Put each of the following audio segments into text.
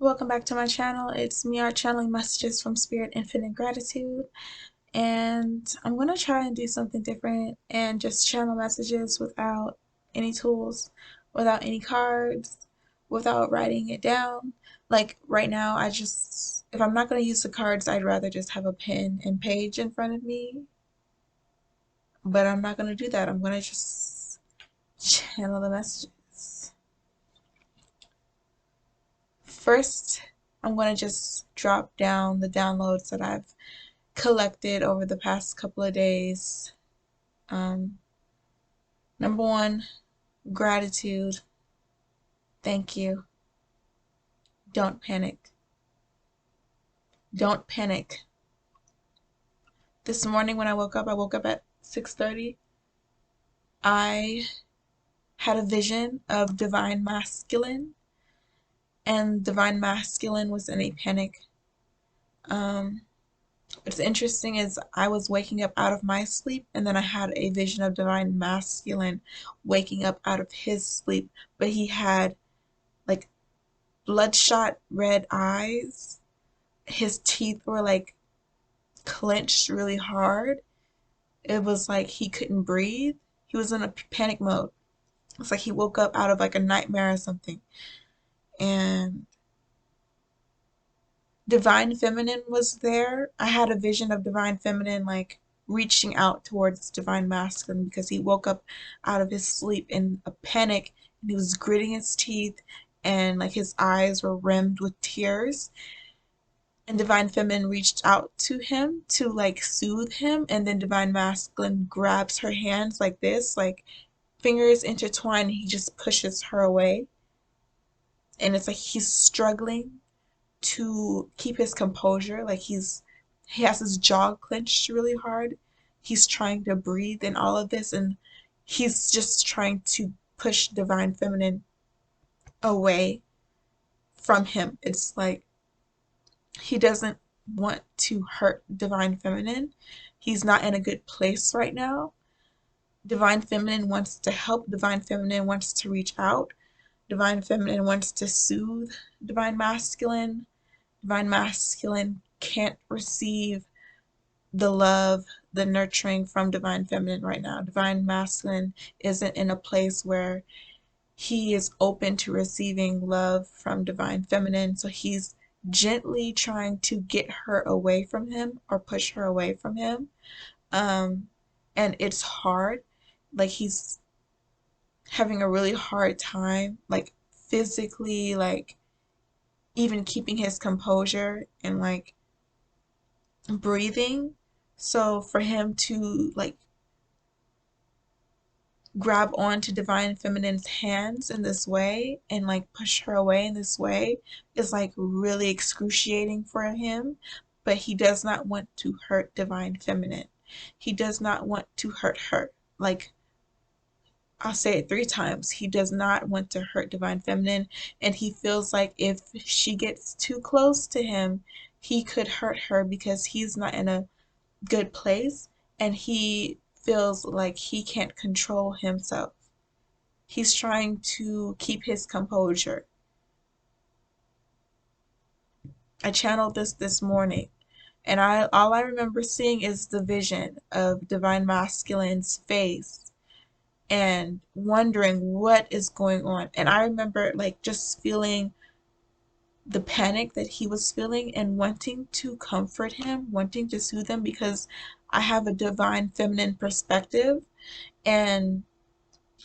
Welcome back to my channel. It's me, channeling messages from Spirit Infinite Gratitude. And I'm going to try and do something different and just channel messages without any tools, without any cards, without writing it down. Like right now, if I'm not going to use the cards, I'd rather just have a pen and page in front of me. But I'm not going to do that. I'm going to just channel the messages. First, I'm going to just drop down the downloads that I've collected over the past couple of days. Um, Number one, gratitude. Thank you. Don't panic. Don't panic. This morning when I woke up at 6:30. I had a vision of Divine Masculine, and Divine Masculine was in a panic. Um, what's interesting is I was waking up out of my sleep, and then I had a vision of Divine Masculine waking up out of his sleep, but he had like bloodshot red eyes. His teeth were like clenched really hard. It was like he couldn't breathe. He was in a panic mode. It's like he woke up out of like a nightmare or something. And Divine Feminine was there. I had a vision of Divine Feminine like reaching out towards Divine Masculine because he woke up out of his sleep in a panic and he was gritting his teeth and like his eyes were rimmed with tears. And Divine Feminine reached out to him to like soothe him, and then Divine Masculine grabs her hands like this, like fingers intertwined, and he just pushes her away. And it's like he's struggling to keep his composure, like he has his jaw clenched really hard. He's trying to breathe in all of this, and he's just trying to push Divine Feminine away from him. It's like he doesn't want to hurt Divine Feminine. He's not in a good place right now. Divine Feminine wants to help. Divine Feminine wants to reach out. Divine Feminine wants to soothe Divine Masculine. Divine Masculine can't receive the love, the nurturing from Divine Feminine right now. Divine Masculine isn't in a place where he is open to receiving love from Divine Feminine, so he's gently trying to get her away from him or push her away from him. Um, and it's hard. Like he's having a really hard time, like physically, like even keeping his composure and like breathing. So for him to like grab onto Divine Feminine's hands in this way and like push her away in this way is like really excruciating for him. But he does not want to hurt Divine Feminine. He does not want to hurt her. Like, I'll say it 3 times. He does not want to hurt Divine Feminine, and he feels like if she gets too close to him, he could hurt her because he's not in a good place, and he feels like he can't control himself. He's trying to keep his composure. I channeled this morning, and I all I remember seeing is the vision of Divine Masculine's face and wondering what is going on. And I remember like just feeling the panic that he was feeling and wanting to comfort him, wanting to soothe him because I have a Divine Feminine perspective, and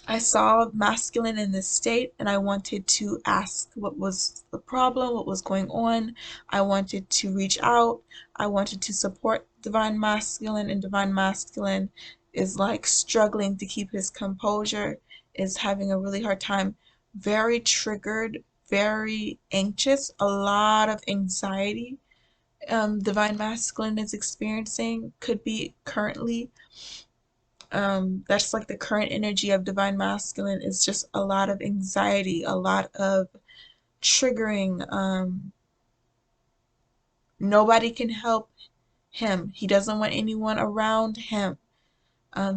I saw masculine in this state, and I wanted to ask what was the problem, what was going on. I wanted to reach out. I wanted to support Divine Masculine, and Divine Masculine is like struggling to keep his composure, is having a really hard time, very triggered, very anxious, a lot of anxiety. Divine Masculine is experiencing, could be currently. That's like the current energy of Divine Masculine is just a lot of anxiety, a lot of triggering. Nobody can help him. He doesn't want anyone around him.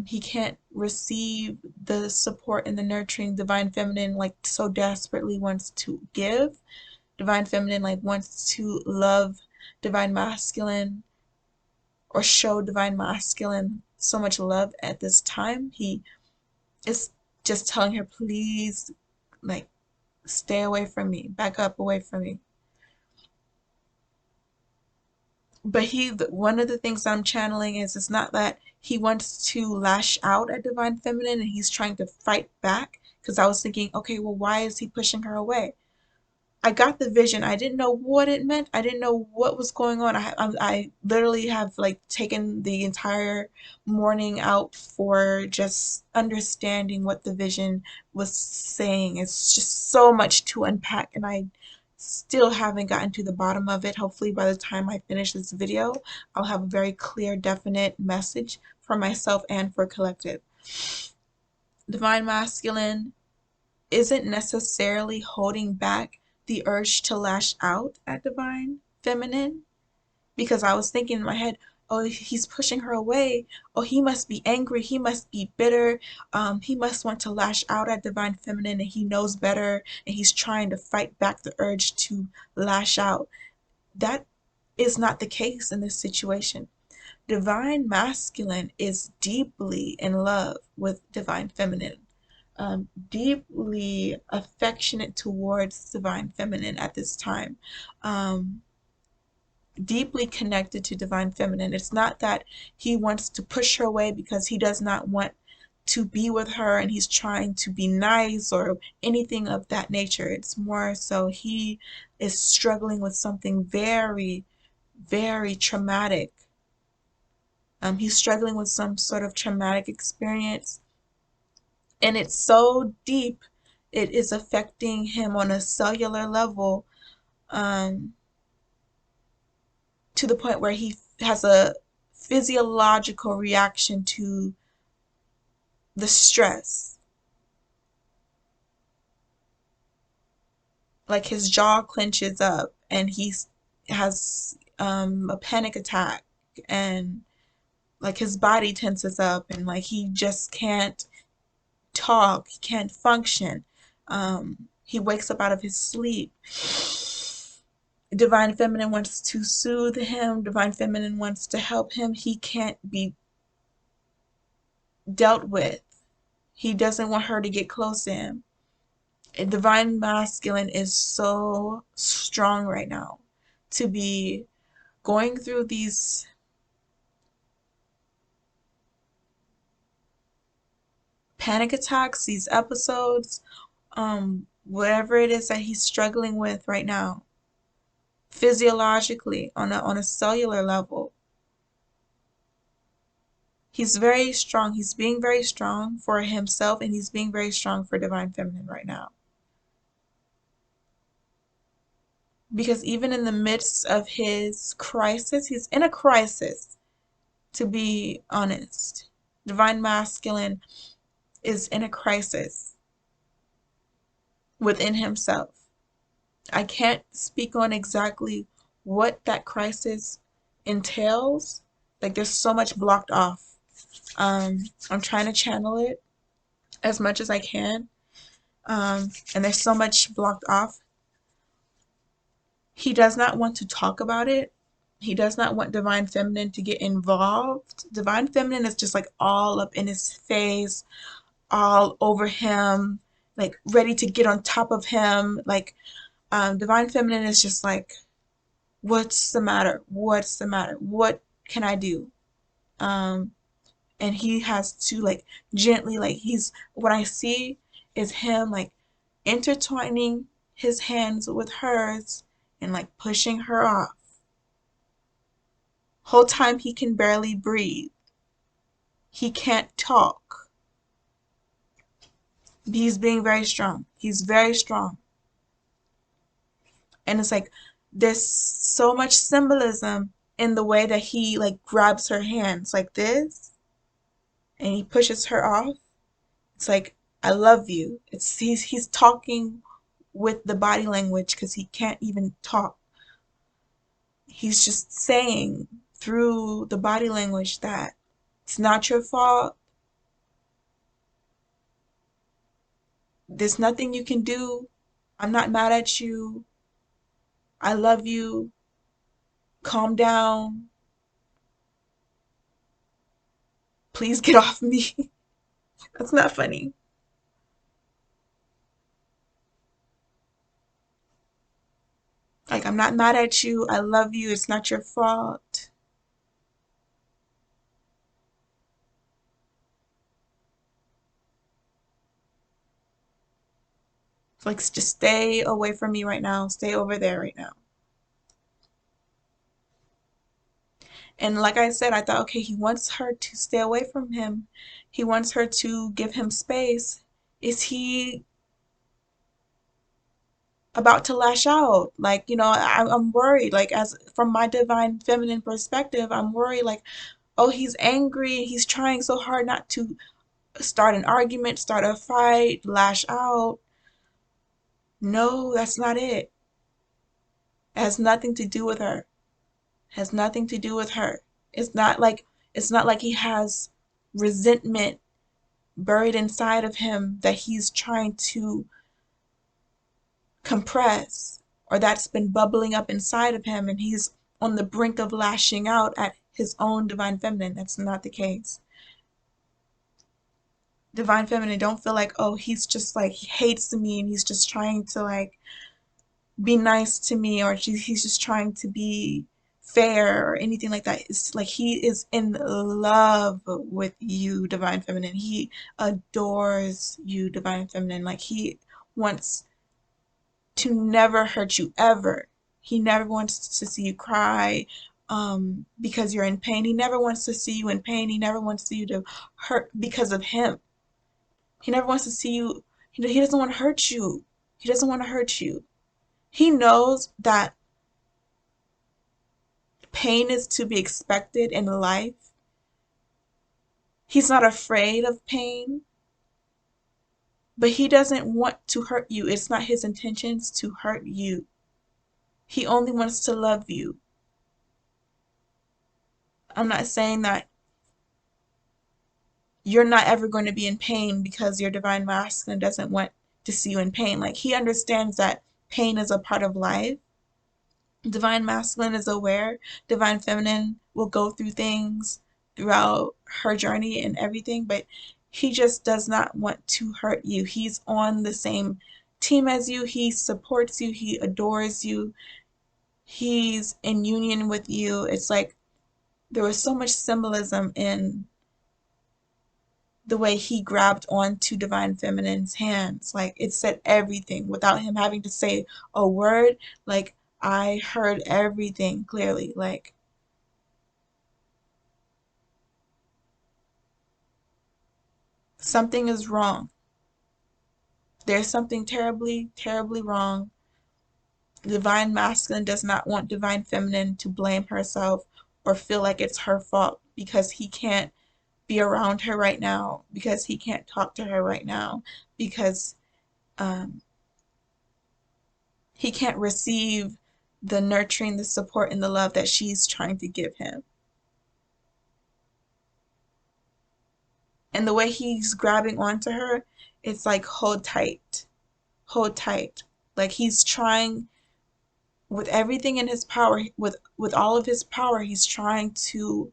He can't receive the support and the nurturing Divine Feminine like so desperately wants to give. Divine Feminine like wants to love Divine Masculine or show Divine Masculine so much love at this time. He is just telling her, please, like, stay away from me, back up away from me. But one of the things I'm channeling is it's not that he wants to lash out at Divine Feminine and he's trying to fight back. Because I was thinking, okay, well, why is he pushing her away? I got the vision. I didn't know what it meant. I didn't know what was going on. I literally have like taken the entire morning out for just understanding what the vision was saying. It's just so much to unpack, and I still haven't gotten to the bottom of it. Hopefully by the time I finish this video, I'll have a very clear, definite message for myself and for collective. Divine Masculine isn't necessarily holding back the urge to lash out at Divine Feminine, because I was thinking in my head, oh, he's pushing her away. Oh, he must be angry. He must be bitter. He must want to lash out at Divine Feminine, and he knows better, and he's trying to fight back the urge to lash out. That is not the case in this situation. Divine Masculine is deeply in love with Divine Feminine. Deeply affectionate towards Divine Feminine at this time, deeply connected to Divine Feminine. It's not that he wants to push her away because he does not want to be with her and he's trying to be nice or anything of that nature. It's more so he is struggling with something very, very traumatic. He's struggling with some sort of traumatic experience, and it's so deep, it is affecting him on a cellular level, um, to the point where he has a physiological reaction to the stress. Like his jaw clenches up and he has a panic attack, and like his body tenses up, and like he just can't talk, he can't function. He wakes up out of his sleep. Divine Feminine wants to soothe him. Divine Feminine wants to help him. He can't be dealt with. He doesn't want her to get close to him. And Divine Masculine is so strong right now to be going through these panic attacks, these episodes, whatever it is that he's struggling with right now, physiologically, on a cellular level. He's very strong. He's being very strong for himself, and he's being very strong for Divine Feminine right now. Because even in the midst of his crisis, he's in a crisis, to be honest. Divine Masculine is in a crisis within himself. I can't speak on exactly what that crisis entails. Like, there's so much blocked off. I'm trying to channel it as much as I can. And there's so much blocked off. He does not want to talk about it. He does not want Divine Feminine to get involved. Divine Feminine is just like all up in his face, all over him, like ready to get on top of him. Like, Divine Feminine is just like, what's the matter? What's the matter? What can I do? And he has to like gently, like, what I see is him like intertwining his hands with hers and like pushing her off. Whole time he can barely breathe. He can't talk. He's being very strong. He's very strong. And it's like there's so much symbolism in the way that he like grabs her hands like this and he pushes her off. It's like, I love you. He's talking with the body language because he can't even talk. He's just saying through the body language that it's not your fault. There's nothing you can do. I'm not mad at you. I love you. Calm down. Please get off me. That's not funny. Like, I'm not mad at you. I love you. It's not your fault. Like, just stay away from me right now. Stay over there right now. And like I said, I thought, okay, he wants her to stay away from him. He wants her to give him space. Is he about to lash out? Like, I'm worried. Like, as from my divine feminine perspective, I'm worried. Like, oh, he's angry. He's trying so hard not to start an argument, start a fight, lash out. No, that's not it. It has nothing to do with her. It has nothing to do with her. It's not like it's not like he has resentment buried inside of him that he's trying to compress, or that's been bubbling up inside of him and he's on the brink of lashing out at his own divine feminine. That's not the case. Divine feminine don't feel like, oh, he's just like, he hates me and he's just trying to like be nice to me, or he's just trying to be fair or anything like that. It's like he is in love with you, divine feminine. He adores you, divine feminine. Like he wants to never hurt you ever. He never wants to see you cry because you're in pain. He never wants to see you in pain. He never wants you to hurt because of him. He never wants to see you. He doesn't want to hurt you. He doesn't want to hurt you. He knows that pain is to be expected in life. He's not afraid of pain, but he doesn't want to hurt you. It's not his intentions to hurt you. He only wants to love you. I'm not saying that you're not ever going to be in pain because your divine masculine doesn't want to see you in pain. Like he understands that pain is a part of life. Divine masculine is aware. Divine feminine will go through things throughout her journey and everything, but he just does not want to hurt you. He's on the same team as you. He supports you. He adores you. He's in union with you. It's like there was so much symbolism in the way he grabbed onto divine feminine's hands. Like it said everything without him having to say a word. Like I heard everything clearly. Like something is wrong. There's something terribly, terribly wrong. Divine masculine does not want divine feminine to blame herself or feel like it's her fault because he can't be around her right now, because he can't talk to her right now, because um, he can't receive the nurturing, the support, and the love that she's trying to give him. And the way he's grabbing onto her, it's like hold tight, hold tight. Like he's trying with everything in his power, with all of his power, he's trying to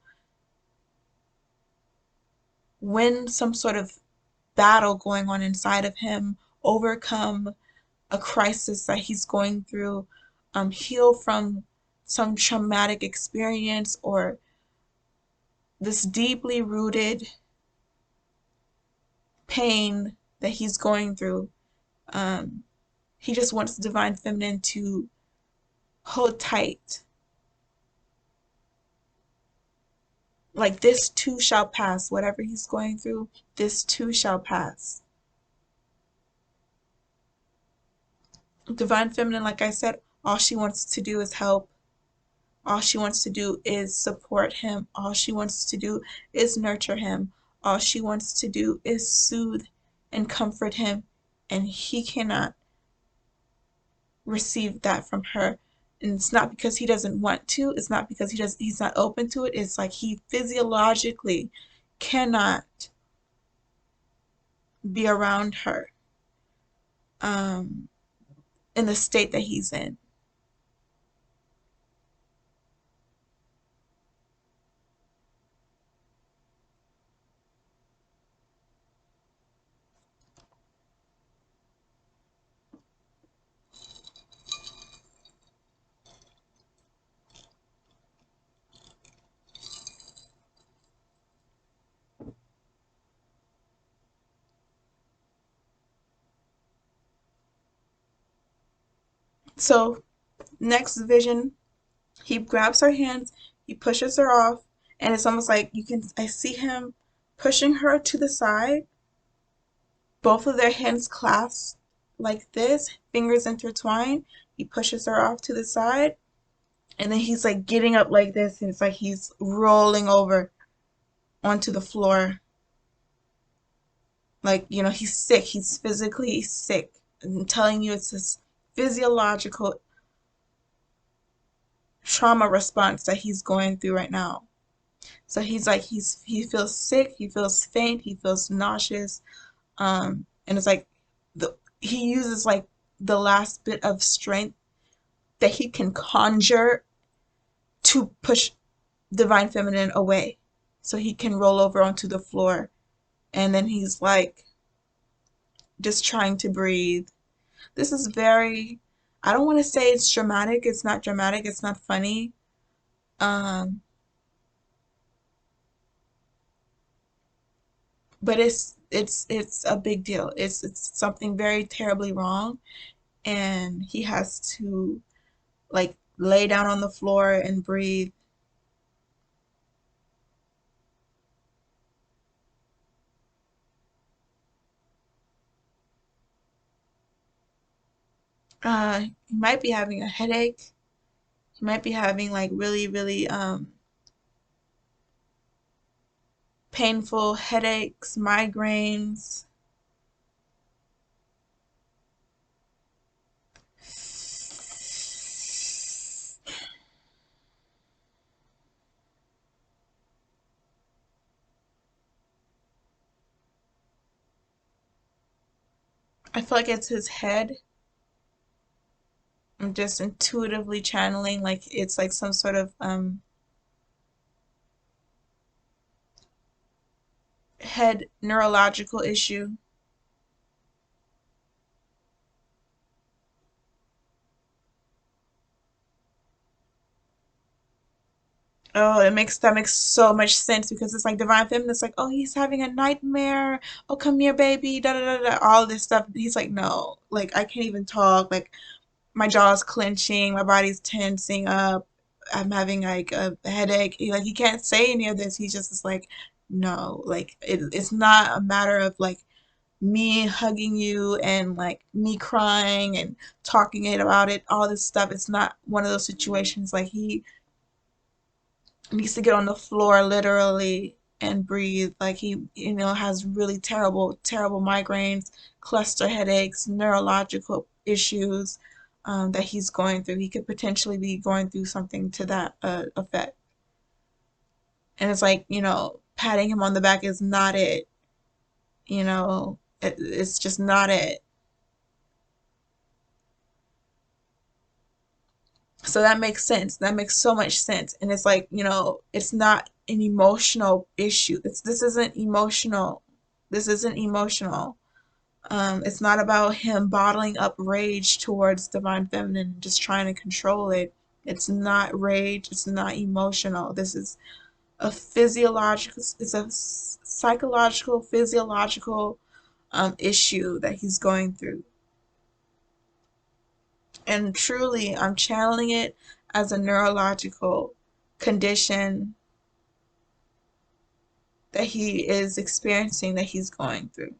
win some sort of battle going on inside of him, overcome a crisis that he's going through, heal from some traumatic experience or this deeply rooted pain that he's going through. Um, he just wants the divine feminine to hold tight. Like this too shall pass. Whatever he's going through, this too shall pass. Divine feminine, like I said, all she wants to do is help. All she wants to do is support him. All she wants to do is nurture him. All she wants to do is soothe and comfort him. And he cannot receive that from her. And it's not because he doesn't want to, it's not because he's not open to it. It's like he physiologically cannot be around her um in the state that he's in. So next vision, he grabs her hands, he pushes her off, and it's almost like I see him pushing her to the side, both of their hands clasped like this, fingers intertwined. He pushes her off to the side, and then he's like getting up like this, and it's like he's rolling over onto the floor. Like, he's sick. He's physically sick. I'm telling you, it's this physiological trauma response that he's going through right now. So he's like he feels sick, he feels faint, he feels nauseous, and it's like he uses like the last bit of strength that he can conjure to push divine feminine away, so he can roll over onto the floor, and then he's like just trying to breathe. This is very, I don't want to say it's dramatic. It's not dramatic. It's not funny. Um, but it's a big deal. It's something very terribly wrong, and he has to like lay down on the floor and breathe. He might be having a headache. He might be having like really, really painful headaches, migraines. I feel like it's his head. I'm just intuitively channeling like it's like some sort of head neurological issue. Oh, that makes so much sense because it's like divine feminine. It's like, oh, he's having a nightmare. Oh, come here, baby. Da da da da. All this stuff. He's like, no, like I can't even talk. Like my jaw's clenching, my body's tensing up. I'm having like a headache. Like he can't say any of this. He just is like, no, like it's not a matter of like me hugging you and like me crying and talking it about it, all this stuff. It's not one of those situations. Like he needs to get on the floor literally and breathe. Like he, has really terrible, terrible migraines, cluster headaches, neurological issues that he's going through. He could potentially be going through something to that effect. And it's like, patting him on the back is not it. It's just not it. So that makes sense. That makes so much sense. And it's like, it's not an emotional issue. This isn't emotional. This isn't emotional. It's not about him bottling up rage towards divine feminine and just trying to control it. It's not rage. It's not emotional. This is a physiological, it's a psychological, physiological issue that he's going through. And truly, I'm channeling it as a neurological condition that he is experiencing, that he's going through.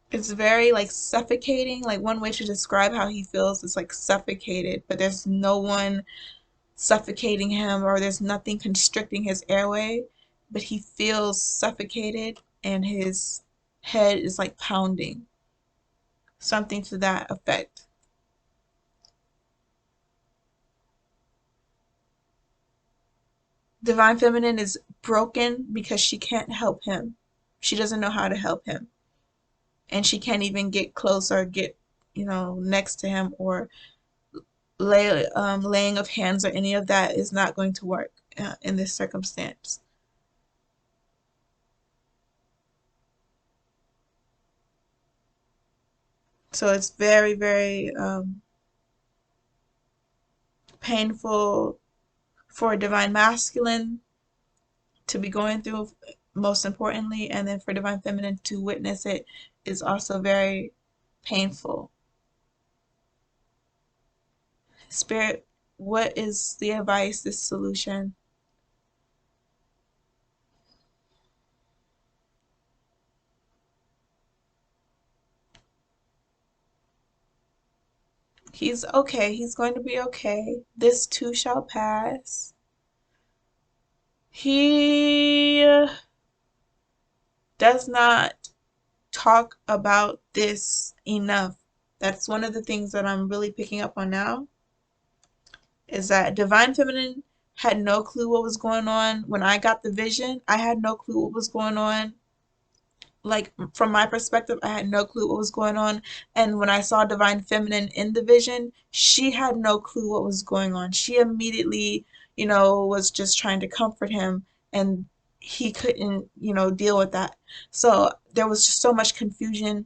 It's very like suffocating. Like one way to describe how he feels is like suffocated, but there's no one suffocating him or there's nothing constricting his airway, but he feels suffocated and his head is like pounding. Something to that effect. Divine Feminine is broken because she can't help him. She doesn't know how to help him. And she can't even get close or get, next to him or laying of hands or any of that is not going to work in this circumstance. So it's very, very painful for divine masculine to be going through, most importantly, and then for divine feminine to witness it is also very painful. Spirit, what is the advice, this solution? He's okay. He's going to be okay. This too shall pass. He does not talk about this enough. That's one of the things that I'm really picking up on now, is that divine feminine had no clue what was going on. When I got the vision, I had no clue what was going on. Like, from my perspective, I had no clue what was going on. And when I saw divine feminine in the vision, she had no clue what was going on. She immediately, was just trying to comfort him, and he couldn't, deal with that. So there was just so much confusion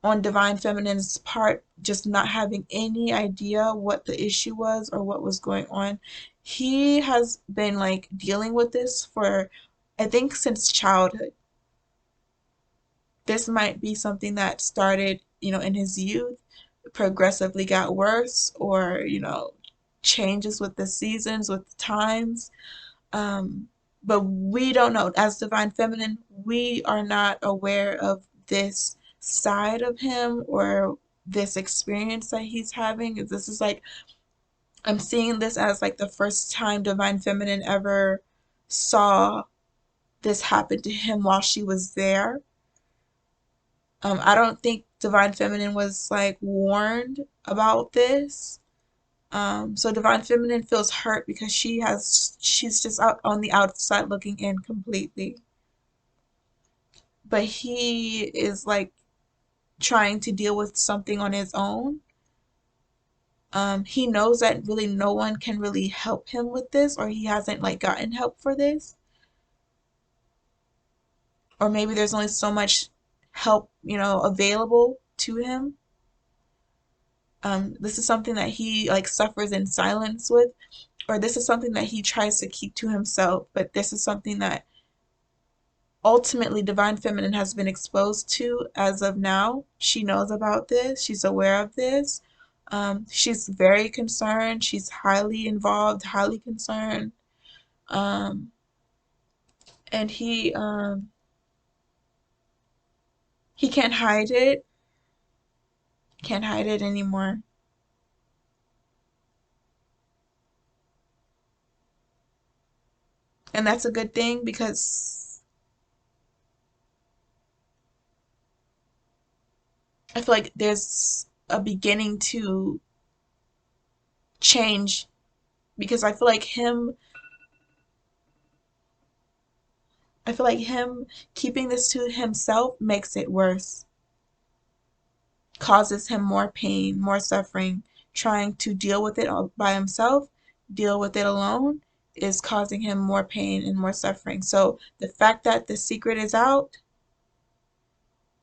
on divine feminine's part, just not having any idea what the issue was or what was going on. He has been like dealing with this for, I think, since childhood. This might be something that started, in his youth, progressively got worse, or, changes with the seasons, with the times. Um, but we don't know. As divine feminine, we are not aware of this side of him, or this experience that he's having. This is like, I'm seeing this as like the first time divine feminine ever saw this happen to him while she was there. I don't think Divine Feminine was like warned about this. So Divine Feminine feels hurt because she's just out on the outside looking in completely. But he is like trying to deal with something on his own. He knows that really no one can really help him with this, or he hasn't like gotten help for this. Or maybe there's only so much help, available to him. This is something that he like suffers in silence with, or this is something that he tries to keep to himself, but this is something that ultimately divine feminine has been exposed to as of now. She knows about this, she's aware of this. She's very concerned, she's highly involved, highly concerned. um, and he can't hide it anymore. And that's a good thing, because I feel like there's a beginning to change, because I feel like him keeping this to himself makes it worse, causes him more pain, more suffering. Trying to deal with it all by himself, deal with it alone, is causing him more pain and more suffering. So the fact that the secret is out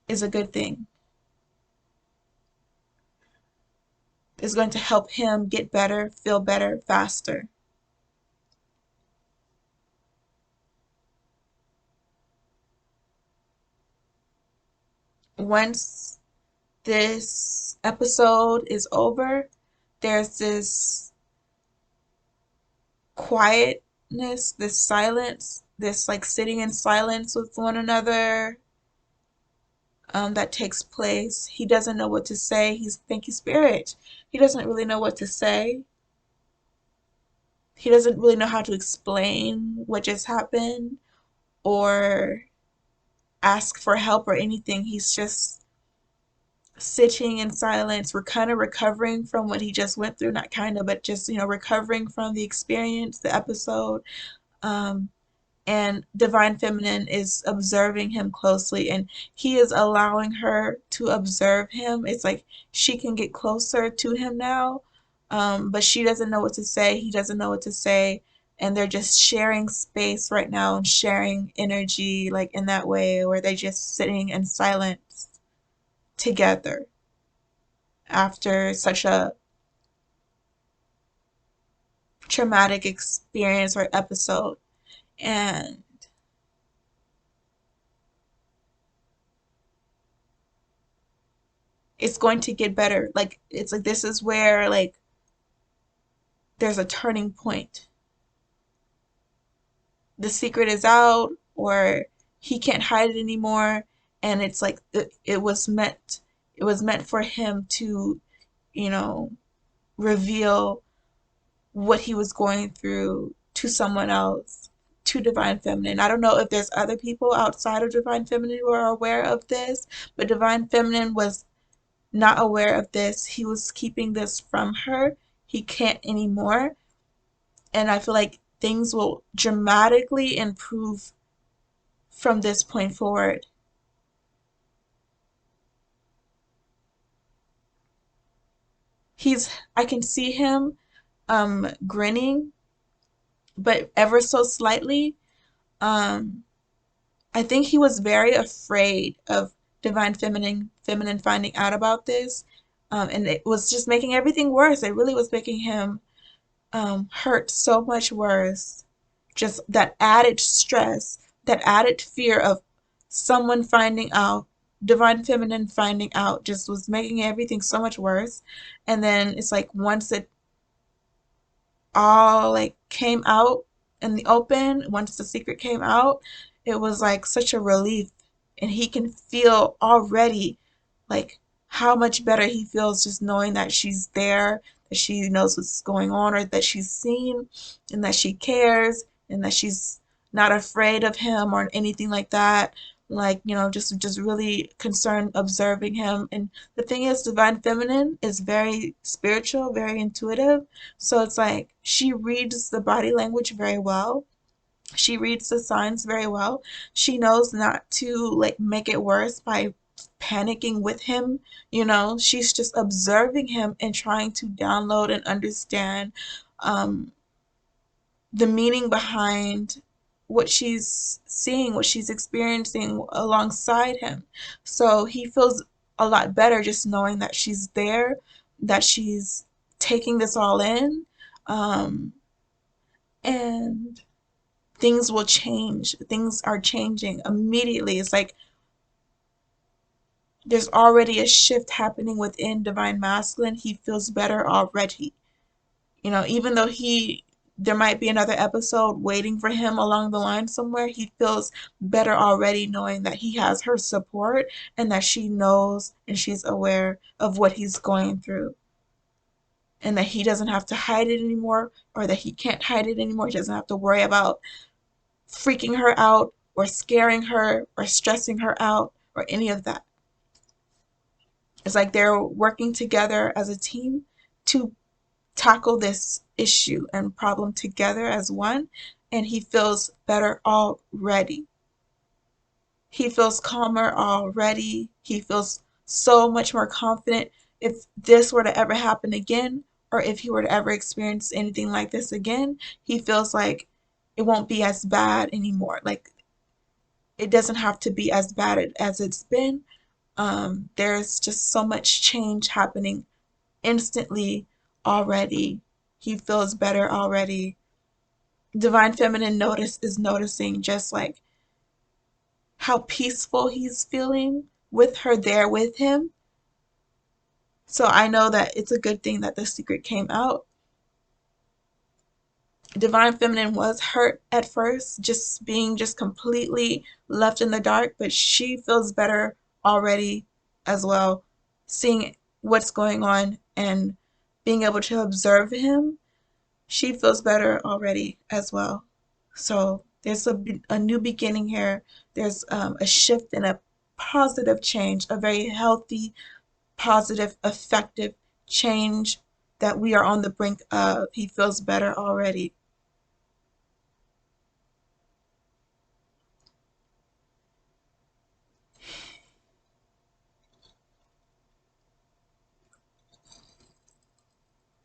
is a good thing. It's going to help him get better, feel better faster. Once this episode is over, there's this quietness, this silence, this like sitting in silence with one another, that takes place. He doesn't know what to say. He's thank you, Spirit. He doesn't really know what to say. He doesn't really know how to explain what just happened, or ask for help or anything. He's just sitting in silence. We're kind of recovering from what he just went through. Not kind of, but just, recovering from the experience, the episode. Um, and divine feminine is observing him closely, and he is allowing her to observe him. It's like she can get closer to him now, but she doesn't know what to say, he doesn't know what to say, and they're just sharing space right now and sharing energy, like in that way where they're just sitting in silence together. after such a traumatic experience or episode. And it's going to get better. Like, it's like this is where, like, there's a turning point. The secret is out, or he can't hide it anymore, and it's like it was meant for him to, you know, reveal what he was going through to someone else, to Divine Feminine. I don't know if there's other people outside of Divine Feminine who are aware of this, but Divine Feminine was not aware of this. He was keeping this from her. He can't anymore. And I feel like things will dramatically improve from this point forward. I can see him grinning, but ever so slightly. Um, I think he was very afraid of Divine Feminine finding out about this. And it was just making everything worse. It really was making him hurt so much worse. Just that added stress, that added fear of someone finding out, Divine Feminine finding out, just was making everything so much worse. And then it's like once it all like came out in the open, once the secret came out, it was like such a relief. And he can feel already like how much better he feels just knowing that she's there, that she knows what's going on, or that she's seen, and that she cares, and that she's not afraid of him or anything like that. Like, just really concerned observing him. And the thing is, Divine Feminine is very spiritual, very intuitive. So it's like she reads the body language very well. She reads the signs very well. She knows not to like make it worse by panicking with him. She's just observing him and trying to download and understand um, the meaning behind what she's seeing, what she's experiencing alongside him. So he feels a lot better just knowing that she's there, that she's taking this all in, um, and things will change. Things are changing immediately. It's like there's already a shift happening within Divine Masculine. He feels better already. Even though there might be another episode waiting for him along the line somewhere, he feels better already knowing that he has her support and that she knows and she's aware of what he's going through, and that he doesn't have to hide it anymore, or that he can't hide it anymore. He doesn't have to worry about freaking her out or scaring her or stressing her out or any of that. It's like they're working together as a team to tackle this issue and problem together as one, and he feels better already. He feels calmer already. He feels so much more confident. If this were to ever happen again, or if he were to ever experience anything like this again, he feels like it won't be as bad anymore. Like, it doesn't have to be as bad as it's been. There's just so much change happening instantly already. He feels better already. Divine Feminine is noticing just like how peaceful he's feeling with her there with him. So I know that it's a good thing that the secret came out. Divine Feminine was hurt at first, just being just completely left in the dark, but she feels better already as well, seeing what's going on and being able to observe him. She feels better already as well. So there's a new beginning here. There's a shift and a positive change, a very healthy, positive, effective change that we are on the brink of. He feels better already.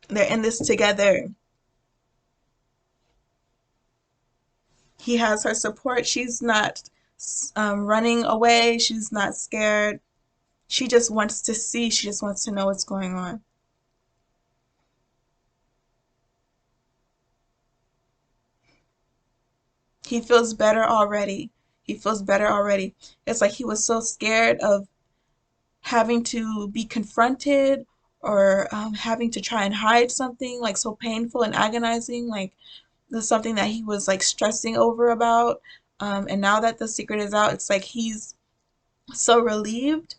They're in this together. He has her support. She's not running away. She's not scared. She just wants to see, she just wants to know what's going on. He feels better already. He feels better already. It's like he was so scared of having to be confronted or having to try and hide something like so painful and agonizing. Like there's something that he was like stressing over about. And now that the secret is out, it's like he's so relieved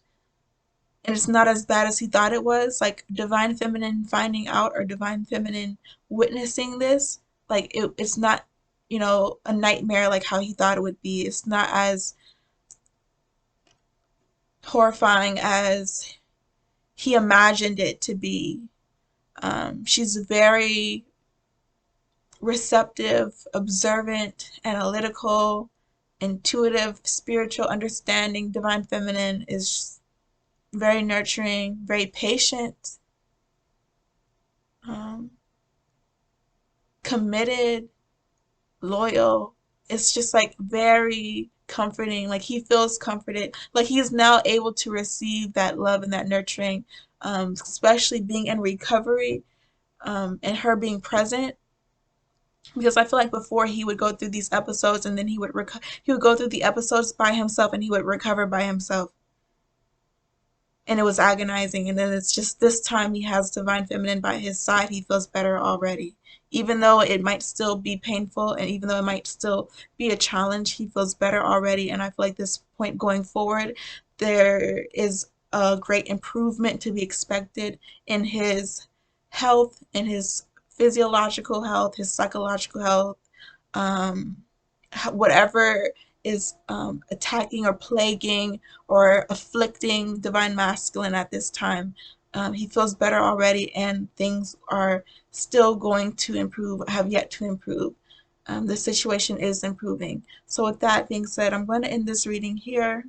and it's not as bad as he thought it was. Like Divine Feminine finding out or Divine Feminine witnessing this, like it's not, a nightmare like how he thought it would be. It's not as horrifying as he imagined it to be. She's very receptive, observant, analytical, intuitive, spiritual, understanding. Divine Feminine is very nurturing, very patient, um, committed, loyal. It's just like very comforting. Like he feels comforted. Like he's now able to receive that love and that nurturing, especially being in recovery, and her being present. Because I feel like before he would go through these episodes and then he would go through the episodes by himself and he would recover by himself, and it was agonizing. And then it's just this time he has Divine Feminine by his side. He feels better already. Even though it might still be painful and even though it might still be a challenge, he feels better already. And I feel like this point going forward, there is a great improvement to be expected in his health, in his physiological health, his psychological health, um, whatever is attacking or plaguing or afflicting Divine Masculine at this time. He feels better already, and things are still going to improve, have yet to improve. The situation is improving. So, with that being said, I'm going to end this reading here,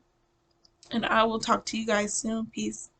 and I will talk to you guys soon. Peace.